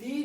3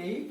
8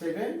7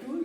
2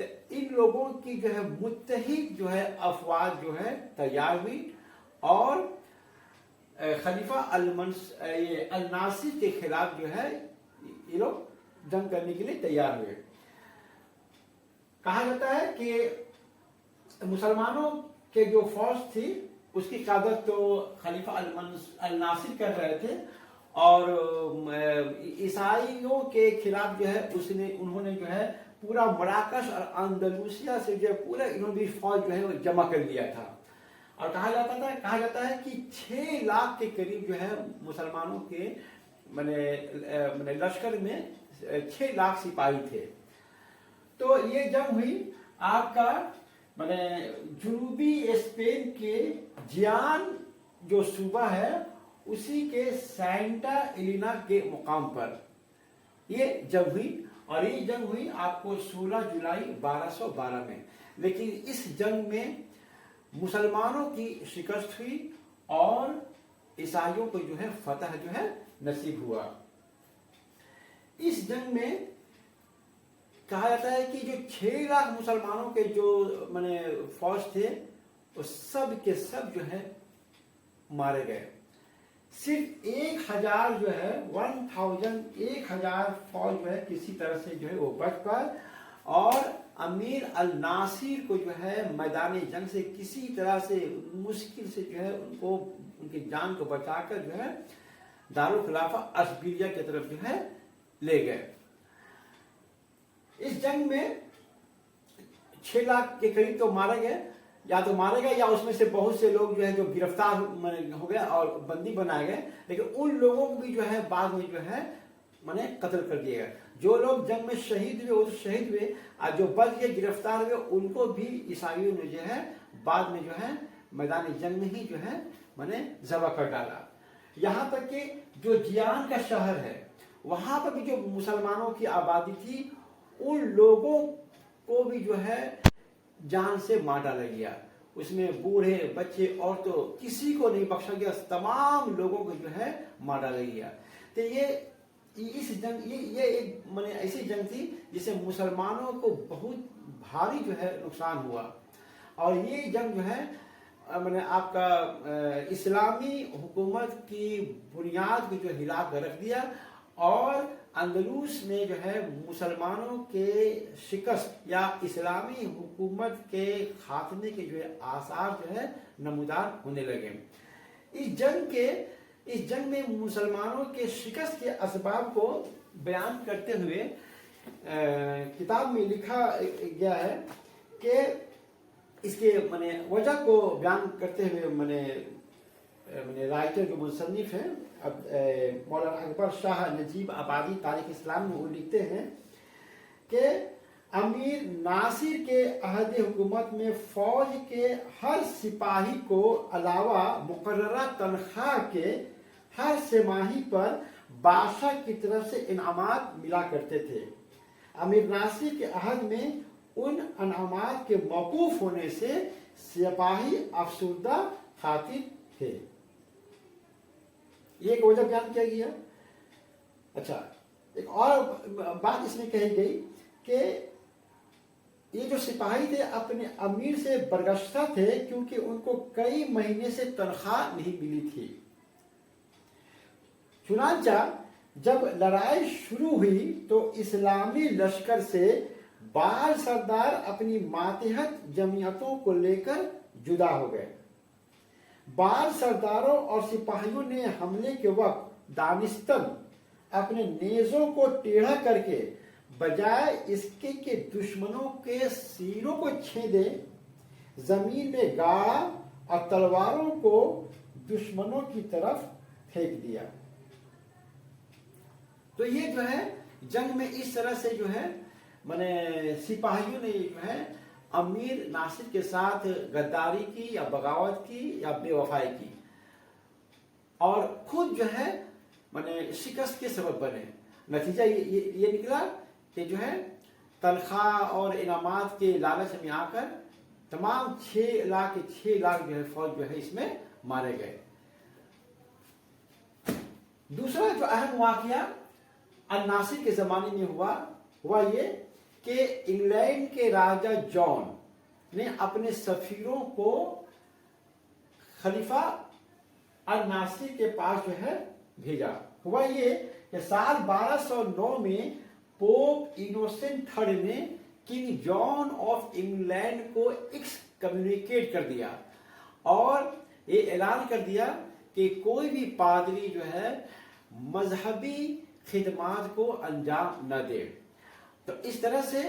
تو ان لوگوں کی جو ہے متحد جو ہے افواج جو ہے تیار ہوئی اور خلیفہ الناصر کے خلاف جو ہے یہ لوگ جنگ کرنے کے لیے تیار ہوئے. کہا جاتا ہے کہ مسلمانوں کے جو فوج تھی اس کی قیادت تو خلیفہ الناصر کر رہے تھے اور عیسائیوں کے خلاف جو ہے انہوں نے جو ہے پورا مراکش اور اندلوسیہ سے جو ہے پورا انہوں نے فوج جو ہے جمع کر دیا تھا. اور کہا جاتا ہے کہ 6 لاکھ کے قریب جو ہے مسلمانوں کے لشکر میں 6 لاکھ سپاہی تھے. تو یہ جنگ ہوئی آپ کا جنوبی اسپین کے جیان جو صوبہ ہے اسی کے سینٹا ایلینا کے مقام پر یہ جنگ ہوئی. اور یہ جنگ ہوئی آپ کو 16 جولائی 1212 میں. لیکن اس جنگ میں مسلمانوں کی شکست ہوئی اور عیسائیوں کو جو ہے فتح جو ہے نصیب ہوا. اس جنگ میں کہا جاتا ہے کہ جو 6 لاکھ مسلمانوں کے جو فوج تھے وہ سب کے سب جو ہے مارے گئے. صرف 1000 جو ہے 1000 فوج جو ہے کسی طرح سے جو ہے وہ بچ پائے اور امیر الناصر کو جو ہے میدان جنگ سے کسی طرح سے مشکل سے جو ہے ان کی جان کو بچا کر جو ہے دارالخلافہ اشبیلیہ کی طرف جو ہے لے گئے. اس جنگ میں 6 لاکھ کے قریب تو مارے گئے یا اس میں سے بہت سے لوگ جو ہے جو گرفتار ہو گئے اور بندی بنائے گئے. لیکن ان لوگوں کو بھی جو ہے بعد میں جو ہے قتل کر دیا گیا. جو لوگ جنگ میں شہید ہوئے وہ تو شہید ہوئے اور جو بچ گئے گرفتار ہوئے ان کو بھی عیسائیوں نے جو ہے بعد میں جو ہے میدان جنگ میں ہی جو ہے ذبح کر ڈالا. یہاں تک کہ جو جیان کا شہر ہے وہاں پر بھی جو مسلمانوں کی آبادی تھی ان لوگوں کو بھی جو ہے جان سے مار ڈالا گیا. اس میں بوڑھے بچے عورتوں کسی کو نہیں بخشا گیا. تمام لوگوں کو جو ہے مار ڈالا گیا. تو یہ ایک ایسی جنگ تھی جس سے مسلمانوں کو بہت بھاری جو ہے نقصان ہوا. اور یہ جنگ جو ہے آپ کا اسلامی حکومت کی بنیاد کو جو ہلا کر رکھ دیا اور اندلس میں جو ہے مسلمانوں کے شکست یا اسلامی حکومت کے خاتمے کے جو ہے آثار جو ہے نمودار ہونے لگے. اس جنگ میں مسلمانوں کے شکست کے اسباب کو بیان کرتے ہوئے کتاب میں لکھا گیا ہے کہ اس کے وجہ کو بیان کرتے ہوئے رائٹر جو مصنف ہیں مولانا اکبر شاہ نجیب آبادی تاریخ اسلام میں وہ لکھتے ہیں کہ امیر ناصر کے عہد حکومت میں فوج کے ہر سپاہی کو علاوہ مقررہ تنخواہ کے ہر سہ ماہی پر بادشاہ کی طرف سے انعامات ملا کرتے تھے. امیر ناصر کے عہد میں ان انعامات کے موقوف ہونے سے سپاہی افسردہ خاطر تھے. یہ ایک وجہ بیان کیا گیا. اچھا ایک اور بات اس میں کہی گئی کہ یہ جو سپاہی تھے اپنے امیر سے برگشتہ تھے کیونکہ ان کو کئی مہینے سے تنخواہ نہیں ملی تھی. چنانچہ جب لڑائی شروع ہوئی تو اسلامی لشکر سے بعض سردار اپنی ماتحت جمعیتوں کو لے کر جدا ہو گئے. بعض سرداروں اور سپاہیوں نے حملے کے وقت دانستن اپنے نیزوں کو ٹیڑھا کر کے بجائے اس کے کہ دشمنوں کے سینوں کو چھیدے زمین میں گاڑا اور تلواروں کو دشمنوں کی طرف پھینک دیا. تو یہ جو ہے جنگ میں اس طرح سے جو ہے سپاہیوں نے جو ہے امیر ناصر کے ساتھ غداری کی یا بغاوت کی یا بے وفائی کی اور خود جو ہے شکست کے سبب بنے. نتیجہ یہ نکلا کہ جو ہے تنخواہ اور انعامات کے لالچ میں آ کر تمام 6 لاکھ جو ہے فوج جو ہے اس میں مارے گئے. دوسرا جو اہم واقعہ الناصر کے زمانے میں ہوا یہ کہ انگلینڈ کے راجا جان نے اپنے سفیروں کو خلیفہ الناصر کے پاس جو ہے بھیجا. ہوا یہ کہ سال 1209 میں پوپ انوسنٹ تھرڈ نے کنگ جان آف انگلینڈ کو ایکسکمیونیکیٹ کر دیا اور یہ اعلان کر دیا کہ کوئی بھی پادری جو ہے مذہبی خدمات کو انجام نہ دے. تو اس طرح سے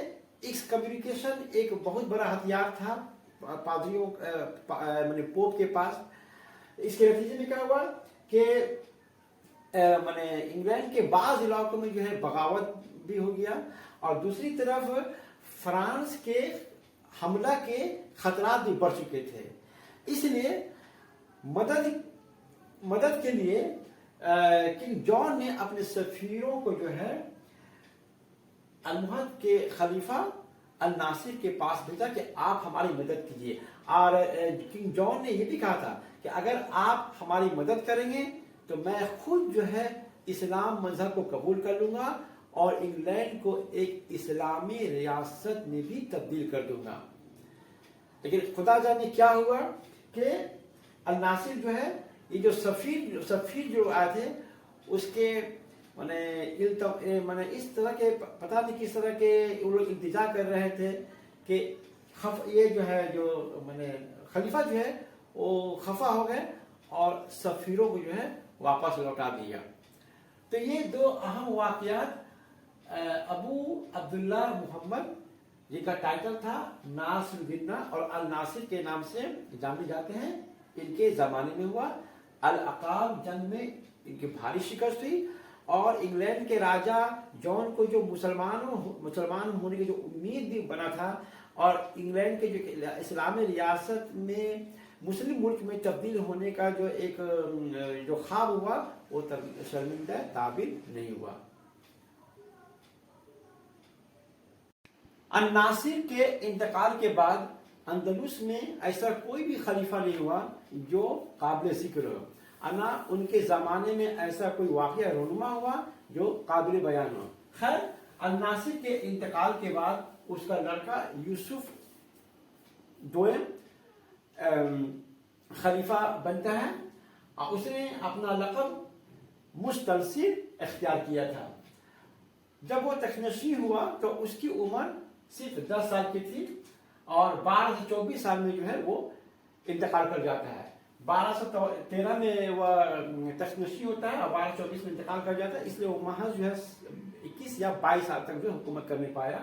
ایکسکمیونیکیشن ایک بہت بڑا ہتھیار تھا پادریوں پوپ کے پاس. اس کے نتیجے میں کیا ہوا کہ انگلینڈ کے بعض علاقوں میں جو ہے بغاوت بھی ہو گیا اور دوسری طرف فرانس کے حملہ کے خطرات بھی بڑھ چکے تھے. اس لیے مدد کے لیے کنگ جان نے اپنے سفیروں کو جو ہے المہد کے خلیفہ الناصر کے پاس بھیجا کہ آپ ہماری مدد کیجیے. اور کنگ جان نے یہ بھی کہا تھا کہ اگر آپ ہماری مدد کریں گے تو میں خود جو ہے اسلام مذہب کو قبول کر لوں گا اور انگلینڈ کو ایک اسلامی ریاست میں بھی تبدیل کر دوں گا. لیکن خدا جانے کیا ہوا کہ الناصر جو ہے یہ جو سفیر جو آئے تھے اس کے اس طرح کے پتہ نہیں کس طرح کے وہ لوگ التجا کر رہے تھے کہ یہ جو ہے جو خلیفہ جو ہے وہ خفا ہو گئے اور سفیروں کو جو ہے واپس لوٹا دیا. تو یہ دو اہم واقعات ابو عبداللہ محمد جن کا ٹائٹل تھا ناصر الدین اور الناصر کے نام سے جانے جاتے ہیں ان کے زمانے میں ہوا. العقاب جنگ میں ان کی بھاری شکست ہوئی اور انگلینڈ کے راجا جان کو جو مسلمان ہونے کی جو امید بھی بنا تھا اور انگلینڈ کے جو اسلامی ریاست میں مسلم ملک میں تبدیل ہونے کا جو ایک جو خواب ہوا وہ شرمندہ تعبیر نہیں ہوا. الناصر کے انتقال کے بعد اندلس میں ایسا کوئی بھی خلیفہ نہیں ہوا جو قابل ذکر ہو. ان کے زمانے میں ایسا کوئی واقعہ رونما ہوا جو قابل بیان ہو. خیر الناصر کے انتقال کے بعد اس کا لڑکا یوسف دوئم خلیفہ بنتا ہے اور اس نے اپنا لقب مستنصر اختیار کیا تھا. جب وہ تخنشی ہوا تو اس کی عمر صرف 10 سال کی تھی اور 12 سے 24 سال میں جو ہے وہ انتقال کر جاتا ہے. 1213 میں وہ تخنشی ہوتا ہے اور 1224 میں انتقال کر جاتا ہے. اس لیے وہ محض جو ہے 21 یا 22 سال تک جو حکومت کرنے پایا.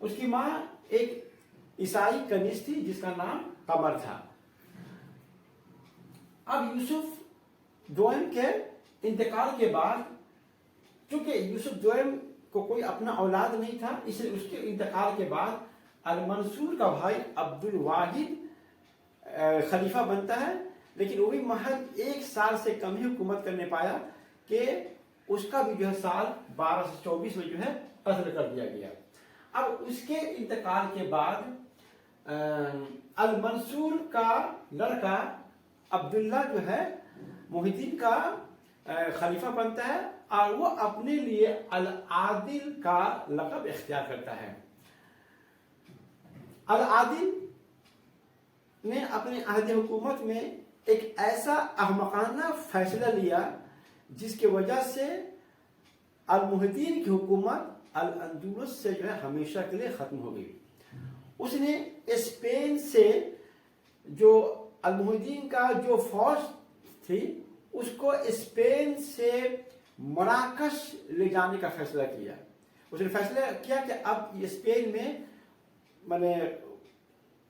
اس کی ماں ایک عیسائی کنیز تھی جس کا نام قمر تھا. اب یوسف دوئم کے انتقال کے بعد چونکہ یوسف دوئم کو کوئی اپنا اولاد نہیں تھا اس لیے اس کے انتقال کے بعد المنصور کا بھائی عبد الواحد خلیفہ بنتا ہے. لیکن وہ بھی محض 1 سال سے کم ہی حکومت کرنے پایا کہ اس کا بھی جو ہے سال 12 سے 24 میں جو ہے قتل کر دیا گیا. اب اس کے انتقال کے بعد المنصور کا لڑکا عبداللہ جو ہے محی الدین کا خلیفہ بنتا ہے اور وہ اپنے لیے العادل کا لقب اختیار کرتا ہے. العادل نے اپنے عہد حکومت میں ایک ایسا احمقانہ فیصلہ لیا جس کی وجہ سے المحی الدین کی حکومت الاندلس سے جو ہے ہمیشہ کے لیے ختم ہو گئی. اس نے اسپین سے جو المحی الدین کا جو فوج تھی اس کو اسپین سے مراکش لے جانے کا فیصلہ کیا. اس نے فیصلہ کیا کہ اب اسپین میں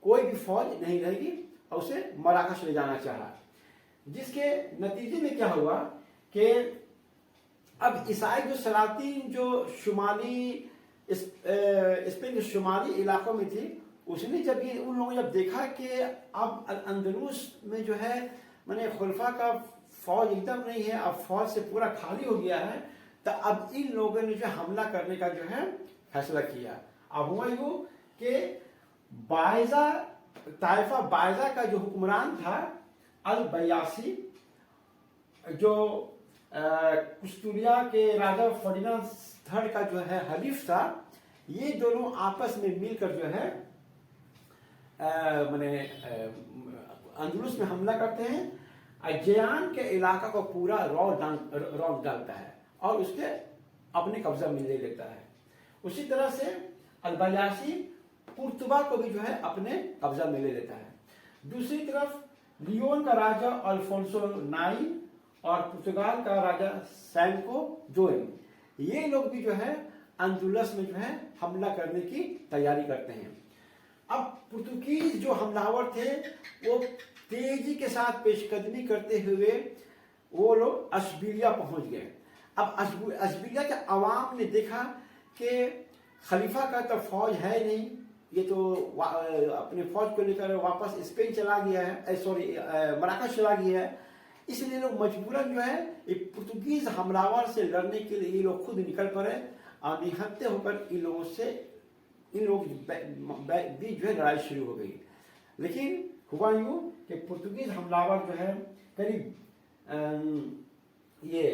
کوئی بھی فوج نہیں رہے گی اور اسے مراکش لے جانا چاہا. جس کے نتیجے میں کیا ہوا کہ اب عیسائی جو سلاطین جو شمالی اسپین کے شمالی علاقوں میں تھی اس نے جب یہ ان لوگوں نے جب دیکھا کہ اب اندلس میں جو ہے خلفاء کا فوج ایک دم نہیں ہے اب فوج سے پورا خالی ہو گیا ہے تو اب ان لوگوں نے جو حملہ کرنے کا جو ہے فیصلہ کیا. اب ہوا یوں کہ طائفہ بائزہ کا جو حکمران تھا البیاسی جو کستوریا کے راجا فرڈینانڈ تھرڈ کا جو ہے حلیف تھا یہ دونوں آپس میں مل کر جو ہے اندلس میں حملہ کرتے ہیں. جیان کے علاقہ کو پورا رونق ڈالتا ہے اور اس کے اپنے قبضہ میں لے لیتا ہے. اسی طرح سے البیاسی پرتگال کو بھی جو ہے اپنے قبضہ میں لے لیتا ہے. دوسری طرف لیون کا راجہ الفونسو نائی اور پرتگال کا راجہ سینکو جوئن، یہ لوگ بھی جو ہے اندلس میں جو ہے حملہ کرنے کی تیاری کرتے ہیں. اب پرتگیز جو حملہ تھے وہ تیزی کے ساتھ پیش قدمی کرتے ہوئے وہ لوگ اشبیلیہ پہنچ گئے. اب اشبیلیہ کے عوام نے دیکھا کہ خلیفہ کا تو فوج ہے نہیں، یہ تو اپنے فوج کو لے کر واپس اسپین چلا گیا ہے، مراکش چلا گیا ہے. اس لیے لوگ مجبوراً جو ہے پرتگیز حملہ سے لڑنے کے لیے یہ لوگ خود نکل پڑے اور نہتے ہو کر ان لوگوں بھی جو ہے لڑائی شروع ہو گئی. لیکن ہوا یوں کہ پرتگیز حملہ جو ہے قریب یہ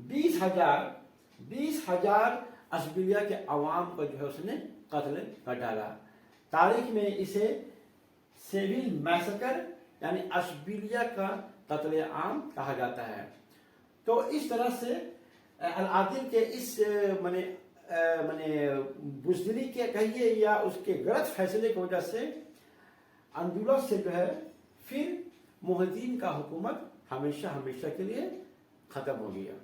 20,000 اشبیلیہ کے عوام کو جو ہے اس نے قتل کر ڈالا. تاریخ میں اسے سیویل میسکر یعنی اشبیلیہ کا قتل عام کہا جاتا ہے. تو اس طرح سے العادل کے اس بزدلی کے کہیے یا اس کے غلط فیصلے کی وجہ سے اندلس سے جو ہے پھر محی الدین کا حکومت ہمیشہ کے لیے ختم ہو گیا.